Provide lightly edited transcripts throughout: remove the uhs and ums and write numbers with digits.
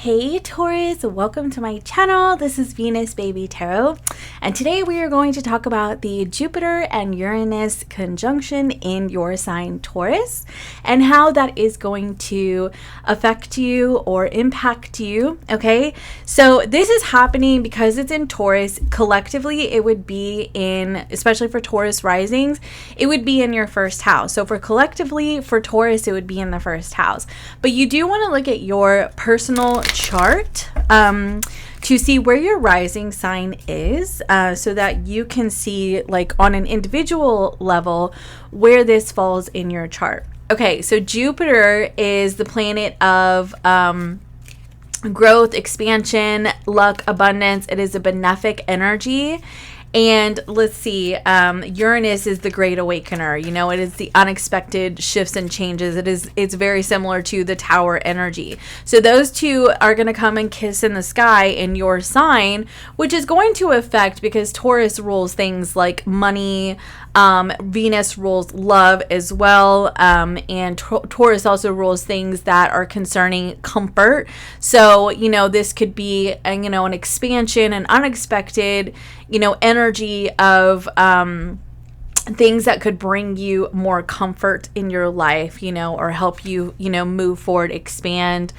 Hey Taurus, welcome to my channel. This is Venus Baby Tarot, and today we are going to talk about the Jupiter and Uranus conjunction in your sign Taurus and how that is going to affect you or impact you. Okay, so this is happening because it's in Taurus. Collectively, it would be in, especially for Taurus risings, it would be in your first house. So for collectively, for Taurus, it would be in the first house. But you do want to look at your personal chart to see where your rising sign is, so that you can see, like, on an individual level where this falls in your chart. Okay, so Jupiter is the planet of growth, expansion, luck, abundance. It is a benefic energy. And let's see, Uranus is the great awakener. You know, it is the unexpected shifts and changes. It's very similar to the Tower energy. So those two are going to come and kiss in the sky in your sign, which is going to affect, because Taurus rules things like money, Venus rules love as well, and Taurus also rules things that are concerning comfort. So, you know, this could be, an expansion, an unexpected, energy of things that could bring you more comfort in your life, or help you, move forward, expand,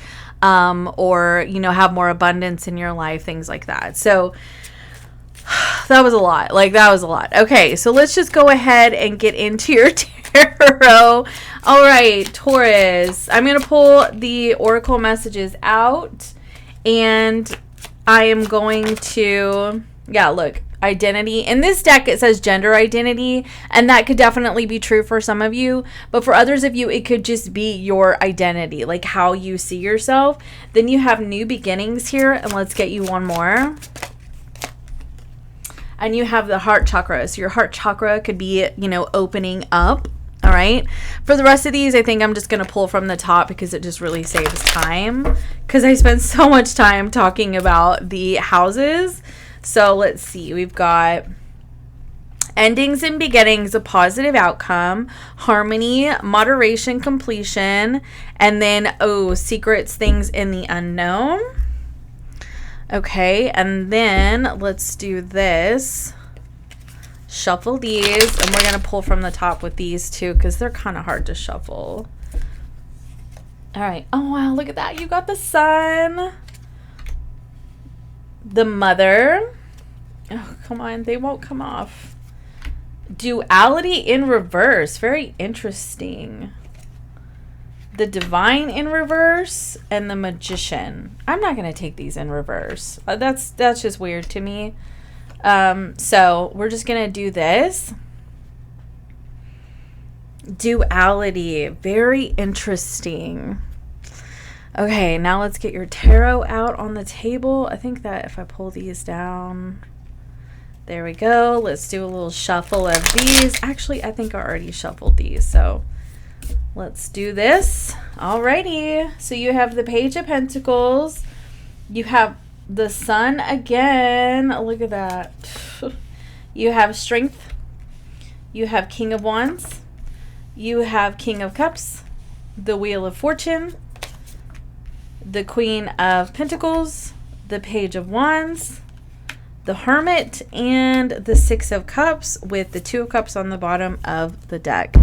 or, have more abundance in your life, things like that. So that was a lot. Okay, so let's just go ahead and get into your tarot. All right, Taurus, I'm going to pull the oracle messages out, and I am going to, look, identity. In this deck, it says gender identity, and that could definitely be true for some of you, but for others of you, it could just be your identity, like how you see yourself. Then you have new beginnings here, and let's get you one more. And you have the heart chakra. So your heart chakra could be, opening up. All right. For the rest of these, I think I'm just going to pull from the top because it just really saves time, because I spend so much time talking about the houses. So let's see. We've got endings and beginnings, a positive outcome, harmony, moderation, completion, and then, secrets, things in the unknown. Okay, and then let's do this. Shuffle these, and we're going to pull from the top with these too, because they're kind of hard to shuffle. All right. Oh, wow, look at that. You got the sun, the mother. Oh, come on. They won't come off. Duality in reverse. Very interesting. The divine in reverse, and the magician. I'm not going to take these in reverse. That's just weird to me. So we're just going to do this. Duality. Very interesting. Okay, now let's get your tarot out on the table. I think that if I pull these down, there we go. Let's do a little shuffle of these. Actually, I think I already shuffled these, so let's do this. Alrighty. So you have the Page of Pentacles. You have the Sun again. Look at that. You have Strength. You have King of Wands. You have King of Cups. The Wheel of Fortune. The Queen of Pentacles. The Page of Wands. The Hermit. And the Six of Cups, with the Two of Cups on the bottom of the deck.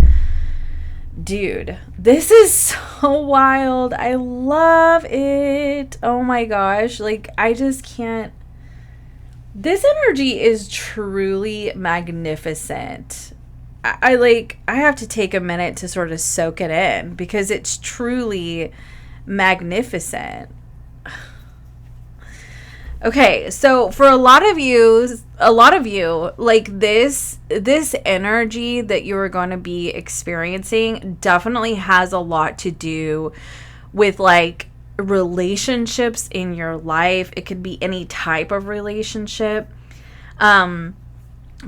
Dude, this is so wild. I love it. Oh my gosh. Like, I just can't. This energy is truly magnificent. I have to take a minute to sort of soak it in, because it's truly magnificent. Okay, so for a lot of you, like this energy that you are going to be experiencing definitely has a lot to do with, like, relationships in your life. It could be any type of relationship.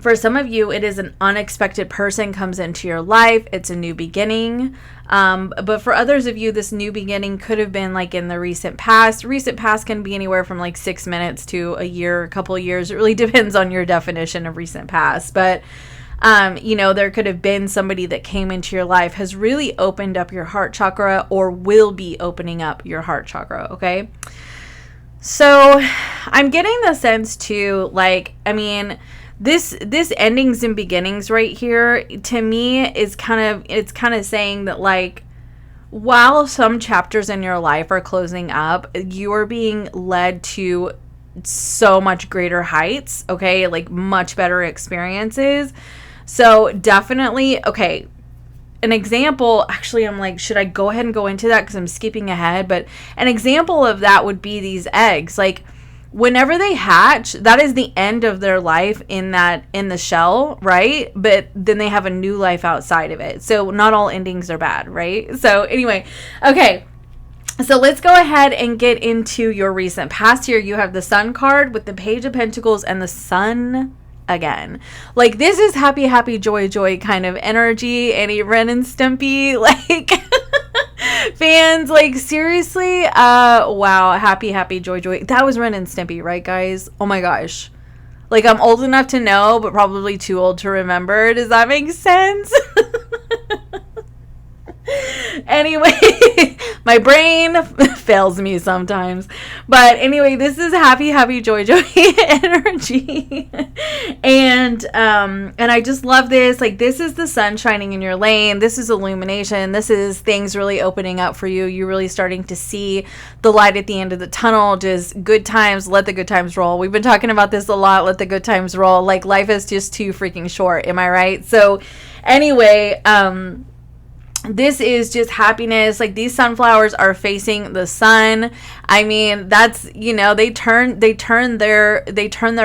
For some of you, it is an unexpected person comes into your life. It's a new beginning. But for others of you, this new beginning could have been like in the recent past. Recent past can be anywhere from like 6 minutes to a year, a couple of years. It really depends on your definition of recent past. But, there could have been somebody that came into your life, has really opened up your heart chakra, or will be opening up your heart chakra. Okay. So I'm getting the sense too, like, I mean, this endings and beginnings right here to me is it's kind of saying that, like, while some chapters in your life are closing up, you are being led to so much greater heights, okay? Like much better experiences. So definitely, okay, an example, actually, I'm like, should I go ahead and go into that because I'm skipping ahead? But an example of that would be these eggs. Like, whenever they hatch, that is the end of their life in the shell, right? But then they have a new life outside of it. So not all endings are bad, right? So anyway, okay. So let's go ahead and get into your recent past here. You have the Sun card with the Page of Pentacles and the Sun again. Like, this is happy, happy, joy, joy kind of energy. Any Ren and Stimpy, like, fans, like, seriously, wow, happy, happy, joy, joy. That was Ren and Stimpy, right, guys? Oh my gosh. Like, I'm old enough to know, but probably too old to remember. Does that make sense? Anyway, my brain fails me sometimes. But anyway, this is happy, happy, joy, joy energy. And I just love this. Like, this is the sun shining in your lane. This is illumination. This is things really opening up for you. You're really starting to see the light at the end of the tunnel. Just good times. Let the good times roll. We've been talking about this a lot. Let the good times roll. Like, life is just too freaking short. Am I right? So anyway, this is just happiness. Like, these sunflowers are facing the sun. I mean, that's, you know, they turn their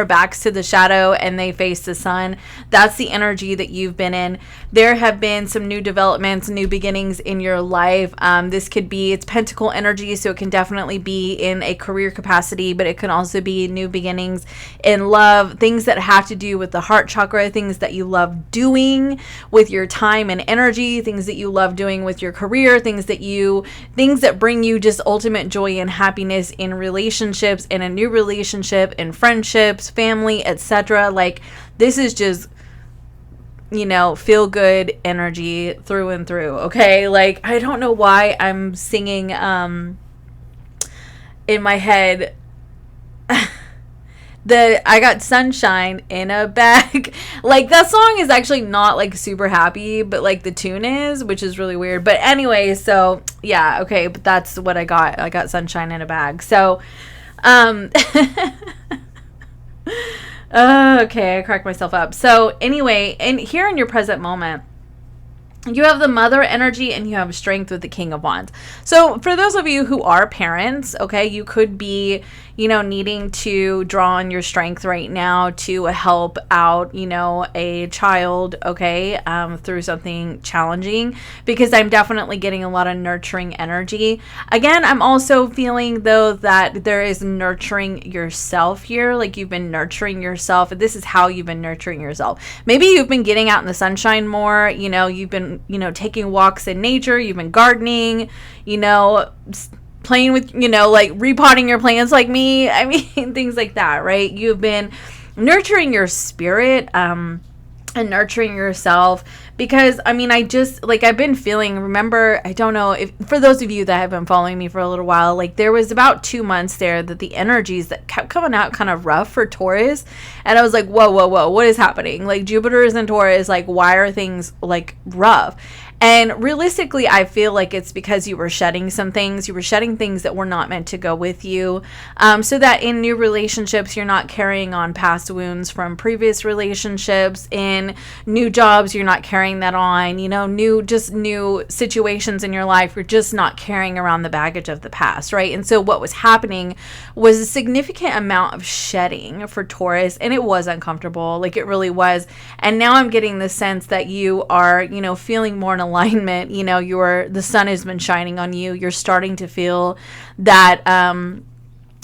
backs to the shadow and they face the sun. That's the energy that you've been in. There have been some new developments, new beginnings in your life. This could be, it's pentacle energy, so it can definitely be in a career capacity, but it can also be new beginnings in love, things that have to do with the heart chakra, things that you love doing with your time and energy, things that you love doing with your career, things that bring you just ultimate joy and happiness in relationships, in a new relationship, in friendships, family, etc. Like, this is just, you know, feel good energy through and through. Okay, like, I don't know why I'm singing in my head I got sunshine in a bag. Like, that song is actually not, like, super happy, but, like, the tune is, which is really weird. But anyway, so yeah, okay, but that's what I got. I got sunshine in a bag. So okay, I cracked myself up. So anyway, and here in your present moment, you have the mother energy and you have strength with the King of Wands. So for those of you who are parents, okay, you could be, you know, needing to draw on your strength right now to help out, you know, a child, okay, through something challenging, because I'm definitely getting a lot of nurturing energy. Again, I'm also feeling, though, that there is nurturing yourself here. Like, you've been nurturing yourself. This is how you've been nurturing yourself. Maybe you've been getting out in the sunshine more, you know, you've been, you know, taking walks in nature, you've been gardening, you know, playing with, you know, like repotting your plants like me. I mean, things like that, right? You've been nurturing your spirit, and nurturing yourself, because I mean, I just, like, I've been feeling, remember, I don't know if, for those of you that have been following me for a little while, like, there was about 2 months there that the energies that kept coming out kind of rough for Taurus, and I was like, whoa, what is happening? Like, Jupiter is in Taurus, like, why are things, like, rough? And realistically, I feel like it's because you were shedding some things. You were shedding things that were not meant to go with you. So that in new relationships, you're not carrying on past wounds from previous relationships. In new jobs, you're not carrying that on. You know, new situations in your life, you're just not carrying around the baggage of the past, right? And so what was happening was a significant amount of shedding for Taurus, and it was uncomfortable. Like, it really was. And now I'm getting the sense that you are, you know, feeling more in alignment. You know, the sun has been shining on you. You're starting to feel that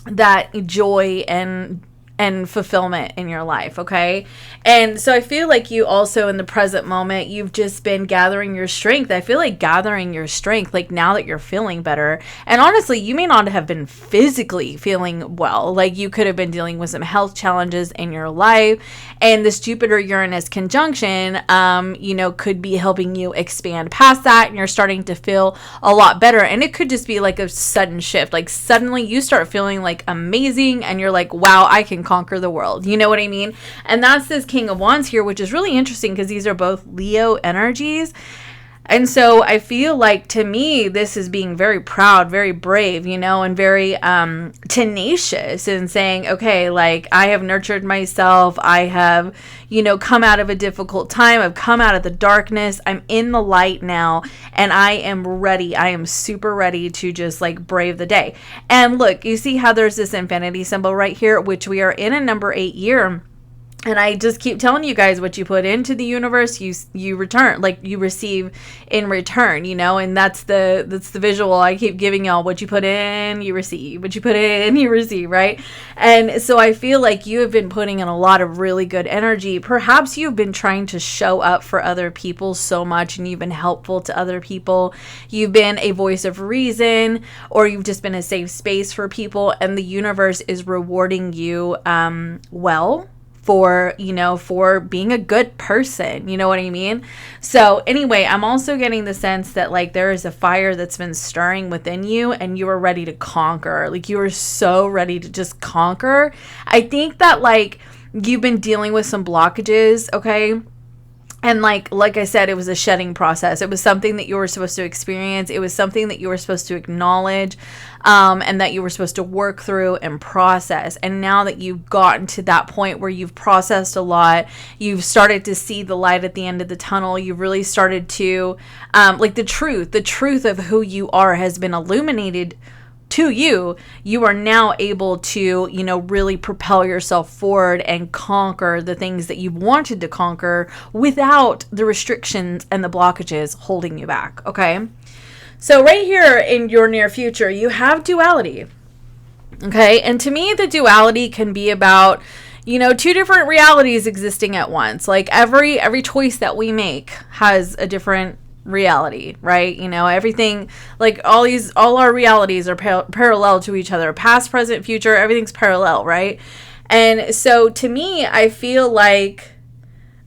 that joy and and fulfillment in your life, okay? And so I feel like you also in the present moment, you've just been gathering your strength. I feel like gathering your strength, like now that you're feeling better. And honestly, you may not have been physically feeling well. Like you could have been dealing with some health challenges in your life. And this Jupiter-Uranus conjunction, could be helping you expand past that. And you're starting to feel a lot better. And it could just be like a sudden shift. Like suddenly you start feeling like amazing and you're like, wow, I can conquer the world. You know what I mean? And that's this King of Wands here, which is really interesting because these are both Leo energies. And so I feel like, to me, this is being very proud, very brave, and very tenacious in saying, okay, like I have nurtured myself. I have, come out of a difficult time. I've come out of the darkness. I'm in the light now and I am ready. I am super ready to just like brave the day. And look, you see how there's this infinity symbol right here, which we are in a number 8 year. And I just keep telling you guys, what you put into the universe, you return, like you receive in return, and that's the visual I keep giving y'all. What you put in, you receive. What you put in, you receive, right? And so I feel like you have been putting in a lot of really good energy. Perhaps you've been trying to show up for other people so much, and you've been helpful to other people. You've been a voice of reason, or you've just been a safe space for people, and the universe is rewarding you for being a good person. You know what I mean? So anyway, I'm also getting the sense that like there is a fire that's been stirring within you and you are ready to conquer. Like you are so ready to just conquer. I think that like you've been dealing with some blockages, okay? And like I said, it was a shedding process. It was something that you were supposed to experience. It was something that you were supposed to acknowledge, and that you were supposed to work through and process. And now that you've gotten to that point where you've processed a lot, you've started to see the light at the end of the tunnel. You've really started to, the truth of who you are has been illuminated to you. You are now able to, really propel yourself forward and conquer the things that you've wanted to conquer without the restrictions and the blockages holding you back. Okay. So right here in your near future, you have duality. Okay. And to me, the duality can be about, two different realities existing at once. Like every choice that we make has a different reality, right? Everything, like all our realities are parallel to each other. Past, present, future, everything's parallel, right? And so to me, I feel like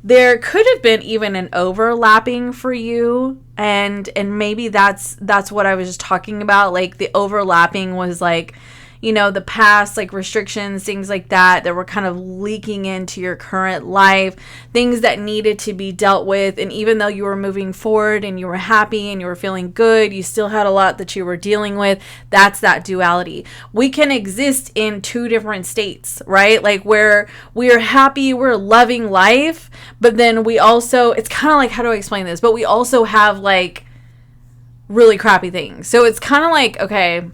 there could have been even an overlapping for you, and maybe that's what I was just talking about. Like the overlapping was like, the past, like restrictions, things like that were kind of leaking into your current life, things that needed to be dealt with. And even though you were moving forward and you were happy and you were feeling good, you still had a lot that you were dealing with. That's that duality. We can exist in two different states, right? Like where we are happy, we're loving life, but then we also, it's kind of like, how do I explain this? But we also have like really crappy things. So it's kind of like, okay,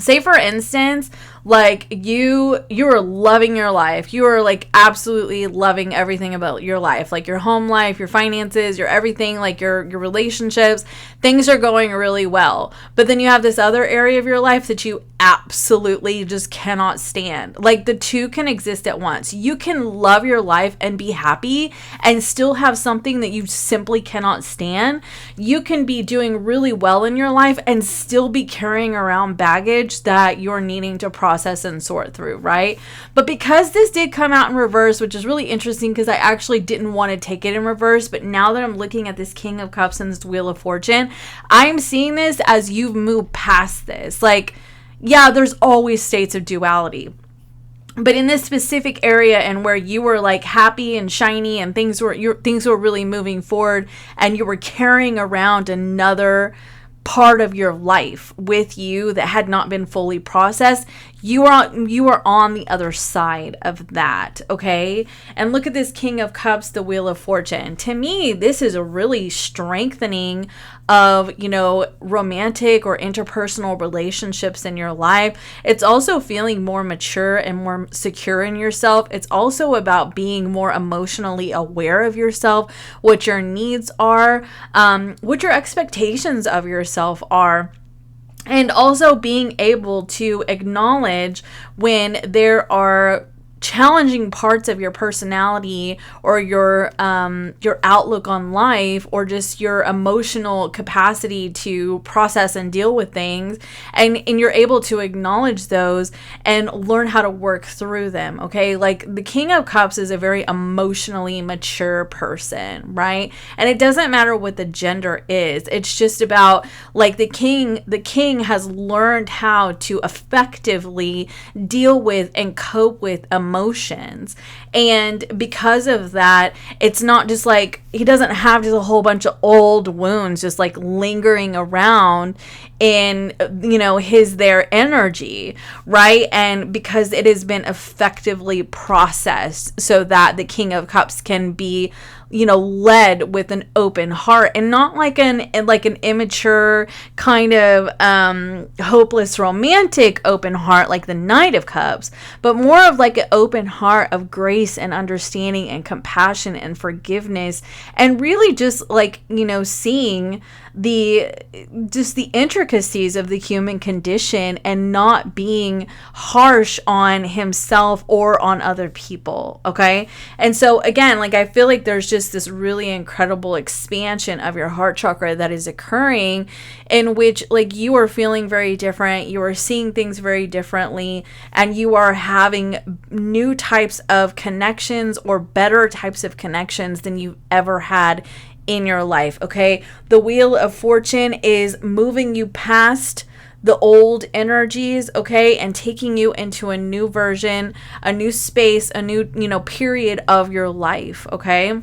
say for instance, like you are loving your life. You are like absolutely loving everything about your life, like your home life, your finances, your everything, like your relationships. Things are going really well. But then you have this other area of your life that you absolutely just cannot stand. Like the two can exist at once. You can love your life and be happy and still have something that you simply cannot stand. You can be doing really well in your life and still be carrying around baggage that you're needing to process and sort through, right? But because this did come out in reverse, which is really interesting because I actually didn't want to take it in reverse, but now that I'm looking at this King of Cups and this Wheel of Fortune, I'm seeing this as you've moved past this. Like, yeah, there's always states of duality. But in this specific area and where you were like happy and shiny and things were really moving forward and you were carrying around another part of your life with you that had not been fully processed, you are on the other side of that, okay? And look at this King of Cups, the Wheel of Fortune. To me, this is a really strengthening of, romantic or interpersonal relationships in your life. It's also feeling more mature and more secure in yourself. It's also about being more emotionally aware of yourself, what your needs are, what your expectations of yourself are. And also being able to acknowledge when there are challenging parts of your personality or your outlook on life, or just your emotional capacity to process and deal with things, and you're able to acknowledge those and learn how to work through them. Okay, like the King of Cups is a very emotionally mature person, right? And it doesn't matter what the gender is. It's just about like the king has learned how to effectively deal with and cope with emotions. And because of that, it's not just like he doesn't have just a whole bunch of old wounds just like lingering around in, you know, their energy, right? And because it has been effectively processed so that the King of Cups can be, you know, led with an open heart, and not like an immature kind of hopeless romantic open heart like the Knight of Cups, but more of like an open heart of grace and understanding and compassion and forgiveness, and really just like, you know, seeing the intricacies of the human condition and not being harsh on himself or on other people. Okay. And so again, like I feel like there's just this really incredible expansion of your heart chakra that is occurring, in which like you are feeling very different, you are seeing things very differently, and you are having new types of connections or better types of connections than you've ever had in your life. Okay, the Wheel of Fortune is moving you past the old energies, okay, and taking you into a new version, a new space, a new, you know, period of your life. Okay,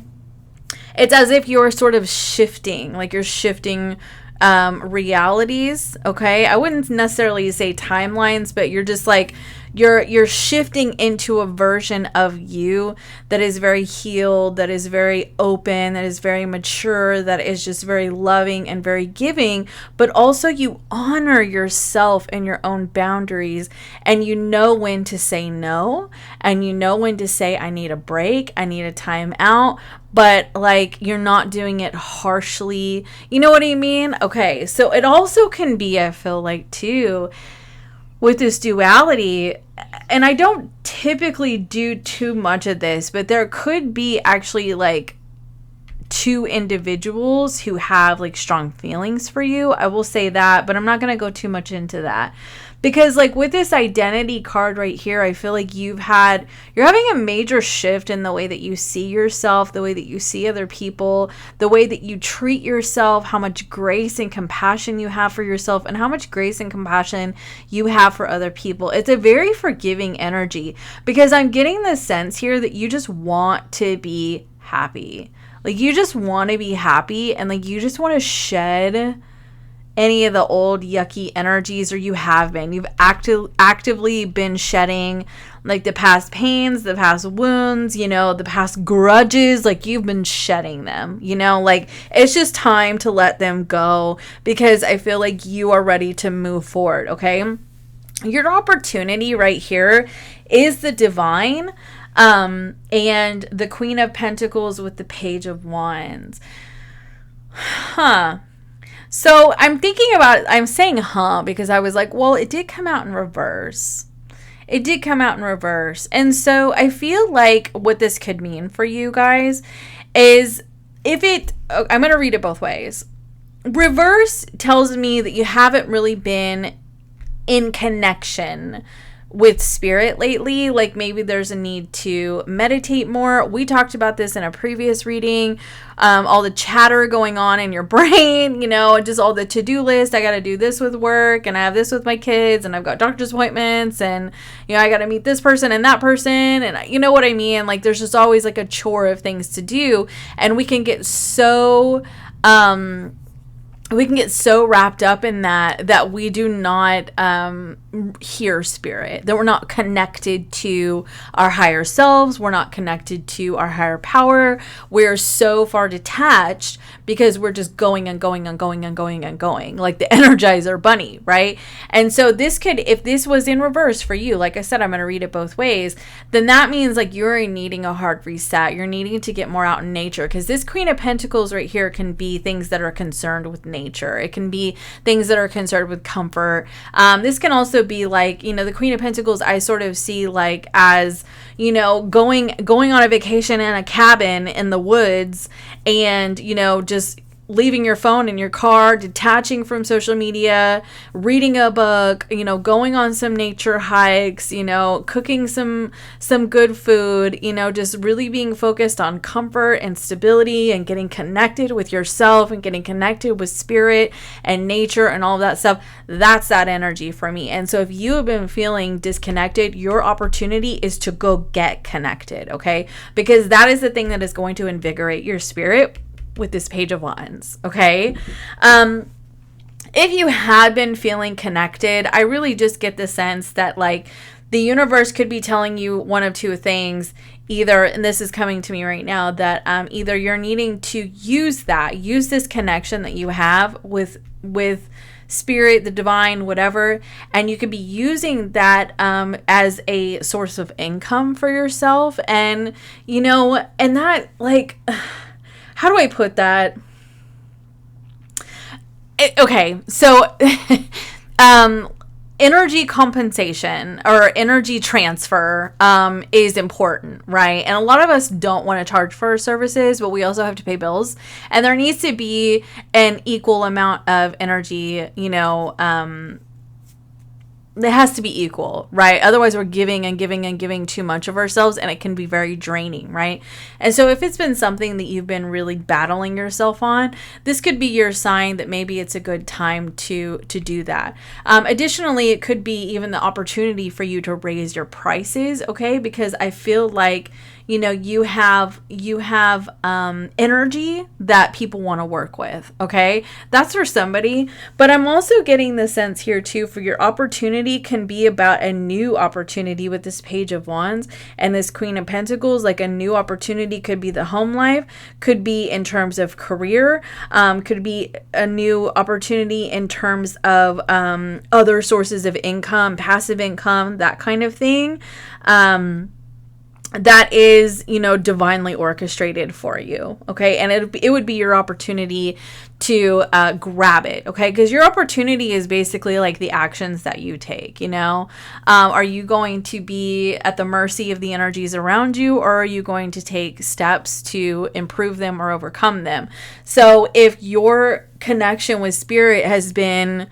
it's as if you're sort of shifting, like you're shifting realities. Okay, I wouldn't necessarily say timelines, but you're just like you're shifting into a version of you that is very healed, that is very open, that is very mature, that is just very loving and very giving, but also you honor yourself and your own boundaries, and you know when to say no, and you know when to say I need a break, I need a time out, but like you're not doing it harshly. You know what I mean? Okay, so it also can be, I feel like too, with this duality, and I don't typically do too much of this, but there could be actually like two individuals who have like strong feelings for you. I will say that, but I'm not going to go too much into that. Because like with this identity card right here, I feel like you're having a major shift in the way that you see yourself, the way that you see other people, the way that you treat yourself, how much grace and compassion you have for yourself, and how much grace and compassion you have for other people. It's a very forgiving energy, because I'm getting the sense here that you just want to be happy. Like you just want to be happy, and like you just want to shed any of the old yucky energies, or you have been. You've actively been shedding like the past pains, the past wounds, you know, the past grudges. Like you've been shedding them, you know, like it's just time to let them go, because I feel like you are ready to move forward. Okay, your opportunity right here is the Divine and the Queen of Pentacles with the Page of Wands. So I'm saying because I was like, well, it did come out in reverse. And so I feel like what this could mean for you guys is I'm going to read it both ways. Reverse tells me that you haven't really been in connection with spirit lately. Like maybe there's a need to meditate more. We talked about this in a previous reading. All the chatter going on in your brain, you know, just all the to-do list. I got to do this with work, and I have this with my kids, and I've got doctor's appointments, and, you know, I got to meet this person and that person. And you know what I mean? Like there's just always like a chore of things to do. And we can get so wrapped up in that we do not hear spirit, that we're not connected to our higher selves, we're not connected to our higher power. We're so far detached because we're just going and going and going and going and going, like the Energizer Bunny, right? And so if this was in reverse for you, like I said, I'm going to read it both ways, then that means like you're needing a hard reset. You're needing to get more out in nature, because this Queen of Pentacles right here can be things that are concerned with nature. It can be things that are concerned with comfort. This can also also be like, you know, the Queen of Pentacles I sort of see like as, you know, going on a vacation in a cabin in the woods and, you know, just leaving your phone in your car, detaching from social media, reading a book, you know, going on some nature hikes, you know, cooking some good food, you know, just really being focused on comfort and stability and getting connected with yourself and getting connected with spirit and nature and all of that stuff. That's that energy for me. And so if you have been feeling disconnected, your opportunity is to go get connected, okay? Because that is the thing that is going to invigorate your spirit with this Page of Wands, okay? If you had been feeling connected, I really just get the sense that like the universe could be telling you one of two things. Either, and this is coming to me right now, that either you're needing to use this connection that you have with spirit, the divine, whatever, and you could be using that as a source of income for yourself. And, you know, and that like... How do I put that? Okay, so energy compensation or energy transfer is important, right? And a lot of us don't want to charge for our services, but we also have to pay bills. And there needs to be an equal amount of energy, you know, it has to be equal, right? Otherwise we're giving and giving and giving too much of ourselves, and it can be very draining, right? And so if it's been something that you've been really battling yourself on, this could be your sign that maybe it's a good time to do that. Additionally, it could be even the opportunity for you to raise your prices, okay? Because I feel like, you know, you have energy that people want to work with, okay? That's for somebody. But I'm also getting the sense here too, for your opportunity can be about a new opportunity with this Page of Wands and this Queen of Pentacles. Like a new opportunity could be the home life, could be in terms of career, could be a new opportunity in terms of other sources of income, passive income, that kind of thing. That is, you know, divinely orchestrated for you, okay? And it would be your opportunity to grab it, okay? Because your opportunity is basically like the actions that you take, you know? Are you going to be at the mercy of the energies around you, or are you going to take steps to improve them or overcome them? So if your connection with spirit has been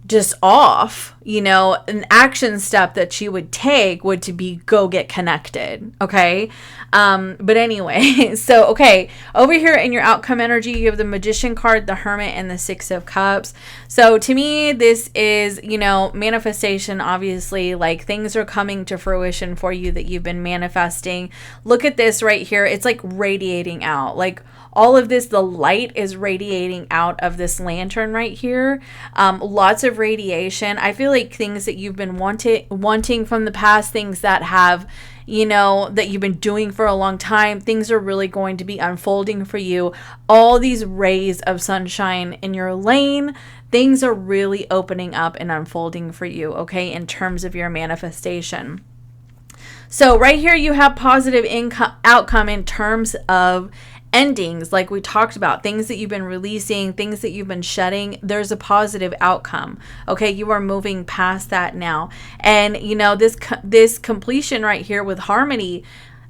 just off, you know, an action step that you would take would to be go get connected, okay? But anyway, so, okay, over here in your outcome energy, you have the Magician card, the Hermit, and the Six of Cups. So to me, this is, you know, manifestation, obviously, like things are coming to fruition for you that you've been manifesting. Look at this right here. It's like radiating out, like all of this, the light is radiating out of this lantern right here. Lots of radiation. I feel like things that you've been wanting from the past, things that have, you know, that you've been doing for a long time, things are really going to be unfolding for you. All these rays of sunshine in your lane, things are really opening up and unfolding for you, okay, in terms of your manifestation. So right here you have positive outcome in terms of endings, like we talked about, things that you've been releasing, things that you've been shedding. There's a positive outcome, okay? You are moving past that now. And you know, this completion right here with harmony,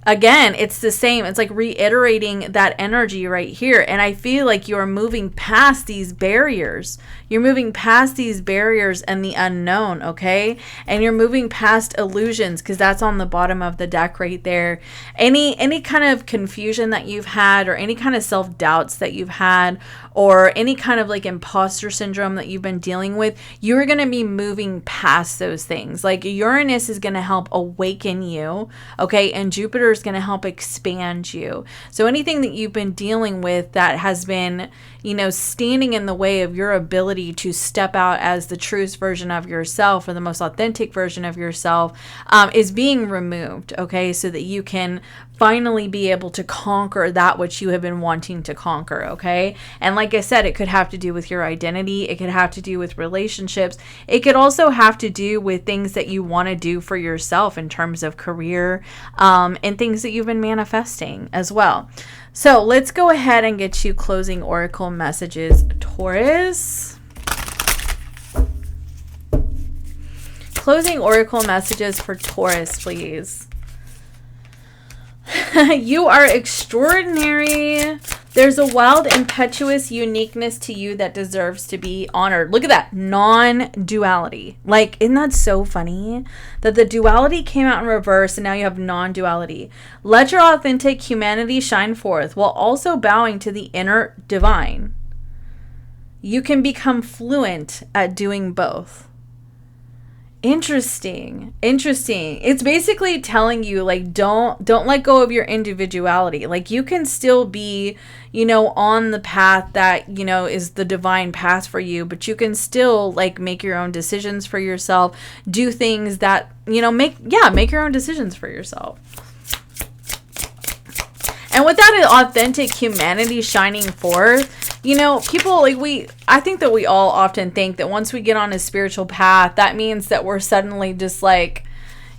again, it's the same. It's like reiterating that energy right here. And I feel like you're moving past these barriers. You're moving past these barriers and the unknown, okay? And you're moving past illusions, because that's on the bottom of the deck right there. Any kind of confusion that you've had, or any kind of self-doubts that you've had, or any kind of like imposter syndrome that you've been dealing with, you're going to be moving past those things. Like Uranus is going to help awaken you, okay? And Jupiter is going to help expand you. So anything that you've been dealing with that has been, you know, standing in the way of your ability to step out as the truest version of yourself, or the most authentic version of yourself, is being removed, okay? So that you can finally be able to conquer that which you have been wanting to conquer, okay? And like I said, it could have to do with your identity. It could have to do with relationships. It could also have to do with things that you want to do for yourself in terms of career, and things that you've been manifesting as well. So let's go ahead and get you closing oracle messages, Taurus. closing oracle messages for Taurus, please. You are extraordinary. There's a wild, impetuous uniqueness to you that deserves to be honored. Look at that. Non-duality. Like, isn't that so funny? That the duality came out in reverse and now you have non-duality. Let your authentic humanity shine forth while also bowing to the inner divine. You can become fluent at doing both. Interesting. It's basically telling you, like, don't let go of your individuality. Like, you can still be, on the path that, is the divine path for you, but you can still, like, make your own decisions for yourself, do things that, make your own decisions for yourself. And with that authentic humanity shining forth, people I think that we all often think that once we get on a spiritual path, that means that we're suddenly just like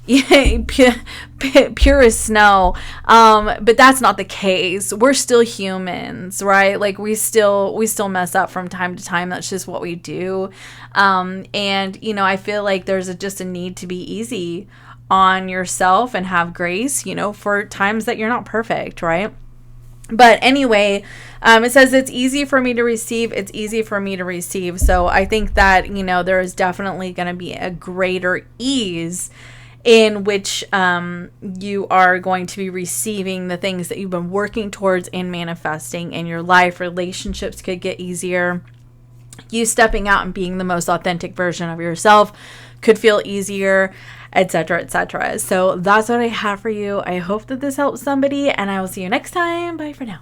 pure as snow. But that's not the case. We're still humans, right? Like we still mess up from time to time. That's just what we do. And I feel like there's just a need to be easy on yourself and have grace, for times that you're not perfect, right? But anyway, it says it's easy for me to receive. It's easy for me to receive. So I think that, there is definitely going to be a greater ease in which you are going to be receiving the things that you've been working towards and manifesting in your life. Relationships could get easier. You stepping out and being the most authentic version of yourself could feel easier, etc., etc. So that's what I have for you. I hope that this helps somebody, and I will see you next time. Bye for now.